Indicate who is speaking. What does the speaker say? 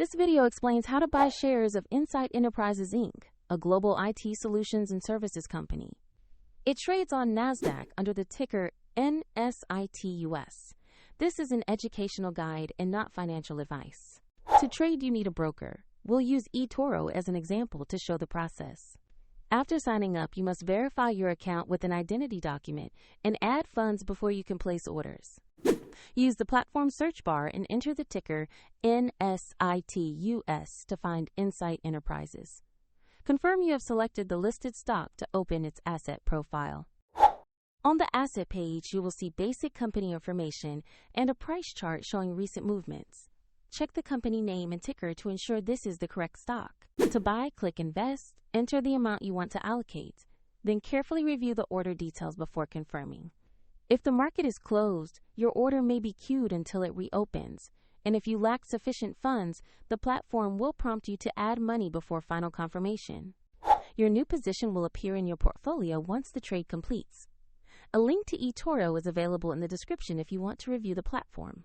Speaker 1: This video explains how to buy shares of Insight Enterprises, Inc., a global IT solutions and services company. It trades on NASDAQ under the ticker NSITUS. This is an educational guide and not financial advice. To trade, you need a broker. We'll use eToro as an example to show the process. After signing up, you must verify your account with an identity document and add funds before you can place orders. Use the platform search bar and enter the ticker NSITUS to find Insight Enterprises. Confirm you have selected the listed stock to open its asset profile. On the asset page, you will see basic company information and a price chart showing recent movements. Check the company name and ticker to ensure this is the correct stock. To buy, click Invest, enter the amount you want to allocate, then carefully review the order details before confirming. If the market is closed, your order may be queued until it reopens, and if you lack sufficient funds, the platform will prompt you to add money before final confirmation. Your new position will appear in your portfolio once the trade completes. A link to eToro is available in the description if you want to review the platform.